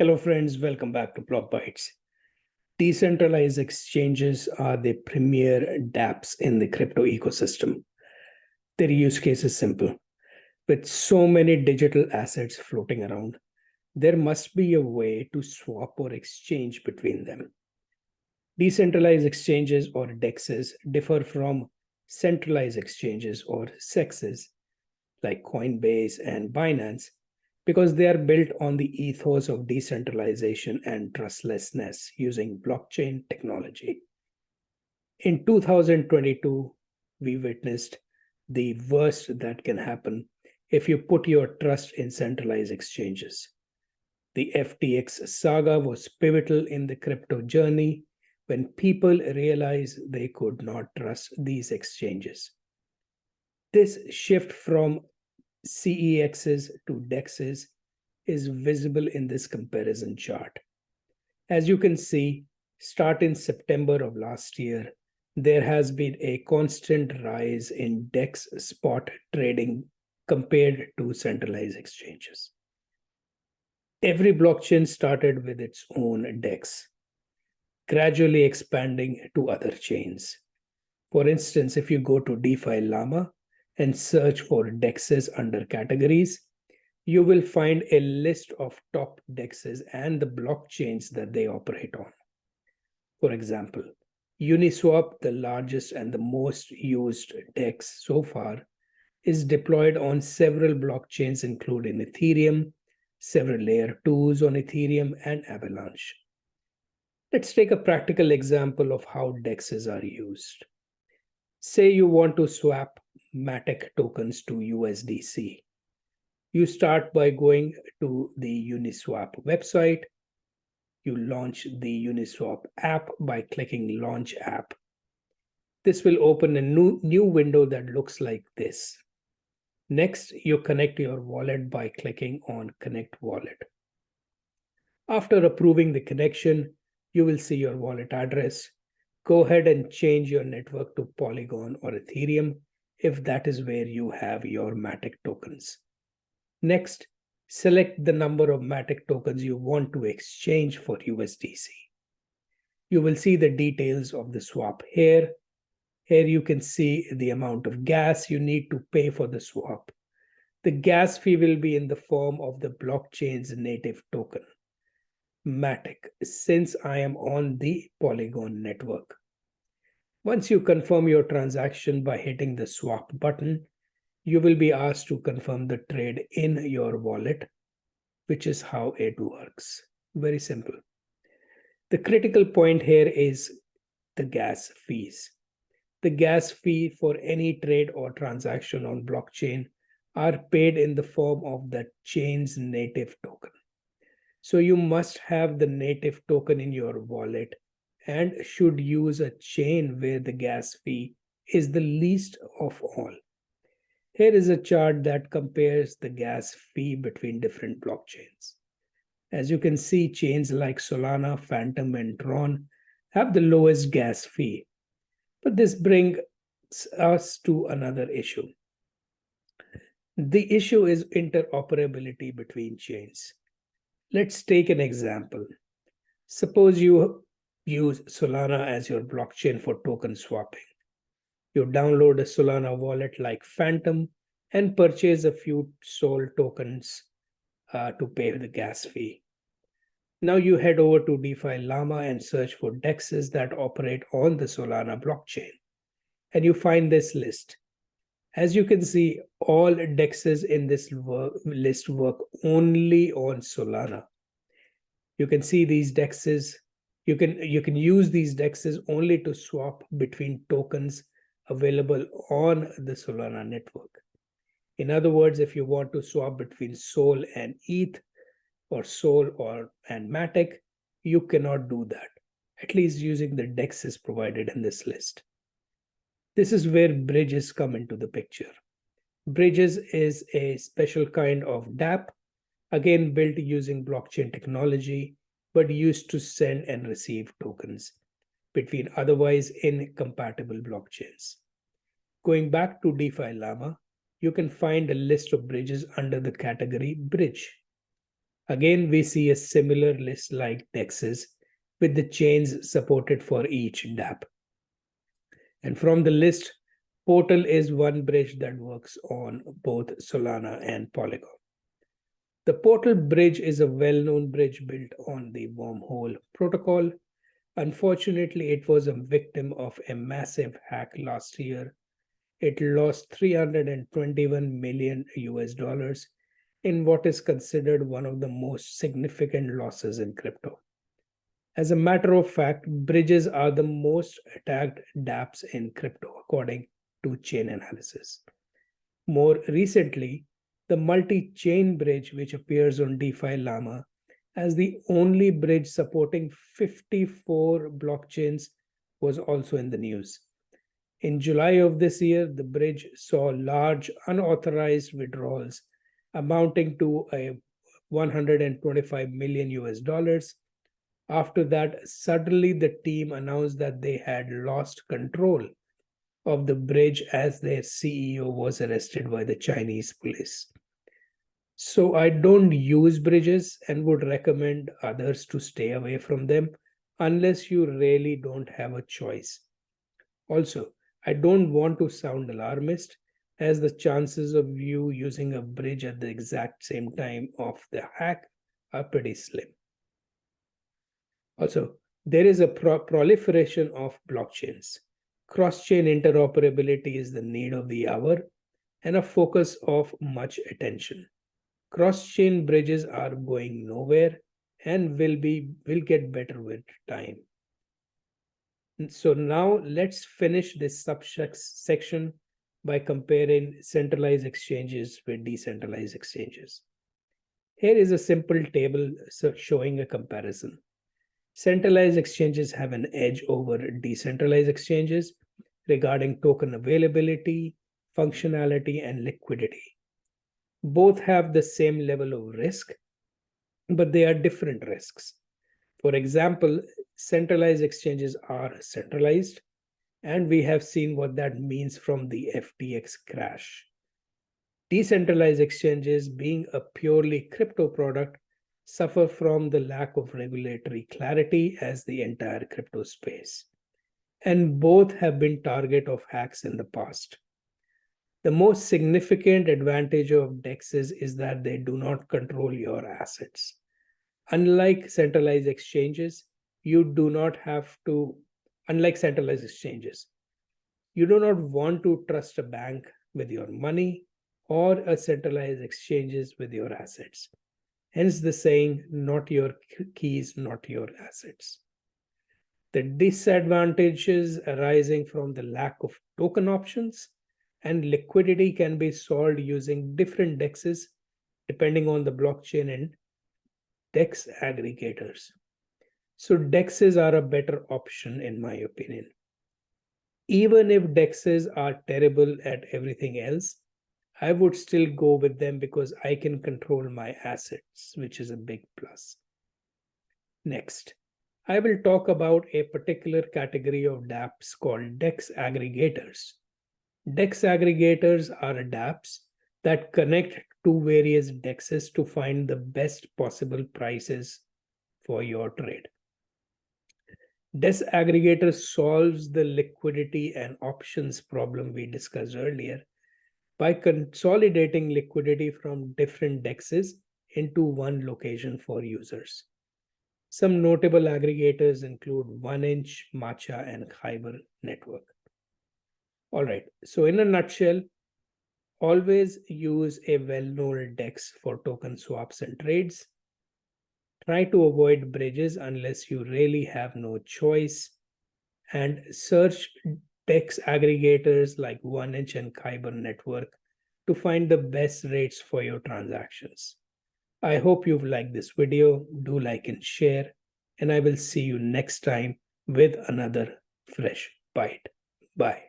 Hello friends, welcome back to Block Bytes. Decentralized exchanges are the premier dApps in the crypto ecosystem. Their use case is simple. With so many digital assets floating around, there must be a way to swap or exchange between them. Decentralized exchanges or DEXs differ from centralized exchanges or CEXs like Coinbase and Binance because they are built on the ethos of decentralization and trustlessness using blockchain technology. In 2022, we witnessed the worst that can happen if you put your trust in centralized exchanges. The FTX saga was pivotal in the crypto journey when people realized they could not trust these exchanges. This shift from CEXs to DEXs is visible in this comparison chart. As you can see, start in September of last year, there has been a constant rise in DEX spot trading compared to centralized exchanges. Every blockchain started with its own DEX, gradually expanding to other chains. For instance, if you go to DeFi Llama and search for DEXs under categories, you will find a list of top DEXs and the blockchains that they operate on. For example, Uniswap, the largest and the most used DEX so far, is deployed on several blockchains, including Ethereum, several layer 2s on Ethereum, and Avalanche. Let's take a practical example of how DEXs are used. Say you want to swap Matic tokens to USDC. You start by going to the Uniswap website. You launch the Uniswap app by clicking Launch App. This will open a new window that looks like this. Next, you connect your wallet by clicking on Connect Wallet. After approving the connection, you will see your wallet address. Go ahead and change your network to Polygon or Ethereum if that is where you have your Matic tokens. Next, select the number of Matic tokens you want to exchange for USDC. You will see the details of the swap here. Here you can see the amount of gas you need to pay for the swap. The gas fee will be in the form of the blockchain's native token, Matic, since I am on the Polygon network. Once you confirm your transaction by hitting the swap button, you will be asked to confirm the trade in your wallet, which is how it works. Very simple. The critical point here is the gas fees. The gas fee for any trade or transaction on blockchain are paid in the form of the chain's native token. So you must have the native token in your wallet and should use a chain where the gas fee is the least of all. Here is a chart that compares the gas fee between different blockchains. As you can see, chains like Solana, Phantom, and Tron have the lowest gas fee. But this brings us to another issue. The issue is interoperability between chains. Let's take an example. Suppose you use Solana as your blockchain for token swapping. You download a Solana wallet like Phantom and purchase a few SOL tokens to pay the gas fee. Now you head over to DeFi Llama and search for DEXs that operate on the Solana blockchain. And you find this list. As you can see, all DEXs in this list work only on Solana. You can see these DEXs. You can use these DEXs only to swap between tokens available on the Solana network. In other words, if you want to swap between Sol and ETH or Sol and Matic, you cannot do that, at least using the DEXs provided in this list. This is where bridges come into the picture. Bridges is a special kind of dApp, again built using blockchain technology, but used to send and receive tokens between otherwise incompatible blockchains. Going back to DeFi Llama, you can find a list of bridges under the category Bridge. Again, we see a similar list like DEXs with the chains supported for each dApp. And from the list, Portal is one bridge that works on both Solana and Polygon. The Portal bridge is a well-known bridge built on the wormhole protocol. Unfortunately, it was a victim of a massive hack last year. It lost 321 million US dollars in what is considered one of the most significant losses in crypto. As a matter of fact, bridges are the most attacked dApps in crypto, according to chain analysis. More recently, the multi-chain bridge, which appears on DeFi Llama as the only bridge supporting 54 blockchains, was also in the news. In July of this year, the bridge saw large unauthorized withdrawals amounting to a 125 million US dollars. After that, suddenly the team announced that they had lost control of the bridge as their CEO was arrested by the Chinese police. So I don't use bridges and would recommend others to stay away from them unless you really don't have a choice. Also, I don't want to sound alarmist, as the chances of you using a bridge at the exact same time of the hack are pretty slim. Also, there is a proliferation of blockchains. Cross-chain interoperability is the need of the hour and a focus of much attention. Cross-chain bridges are going nowhere and will get better with time. So now let's finish this subsection by comparing centralized exchanges with decentralized exchanges. Here is a simple table showing a comparison. Centralized exchanges have an edge over decentralized exchanges regarding token availability, functionality, and liquidity. Both have the same level of risk, but they are different risks. For example, centralized exchanges are centralized, and we have seen what that means from the FTX crash. Decentralized exchanges, being a purely crypto product, suffer from the lack of regulatory clarity as the entire crypto space. And both have been target of hacks in the past. The most significant advantage of DEXs is that they do not control your assets. Unlike centralized exchanges, you do not want to trust a bank with your money or a centralized exchanges with your assets. Hence the saying, not your keys, not your assets. The disadvantages arising from the lack of token options and liquidity can be solved using different DEXs depending on the blockchain and DEX aggregators. So DEXs are a better option in my opinion. Even if DEXs are terrible at everything else, I would still go with them because I can control my assets, which is a big plus. Next, I will talk about a particular category of dApps called DEX aggregators. DEX aggregators are dApps that connect to various DEXs to find the best possible prices for your trade. DEX aggregator solves the liquidity and options problem we discussed earlier by consolidating liquidity from different DEXs into one location for users. Some notable aggregators include 1inch, Matcha, and Kyber network. All right, so in a nutshell, always use a well-known DEX for token swaps and trades. Try to avoid bridges unless you really have no choice, and search DEX aggregators like 1inch and Kyber network to find the best rates for your transactions. I hope you've liked this video. Do like and share, and I will see you next time with another fresh bite. Bye.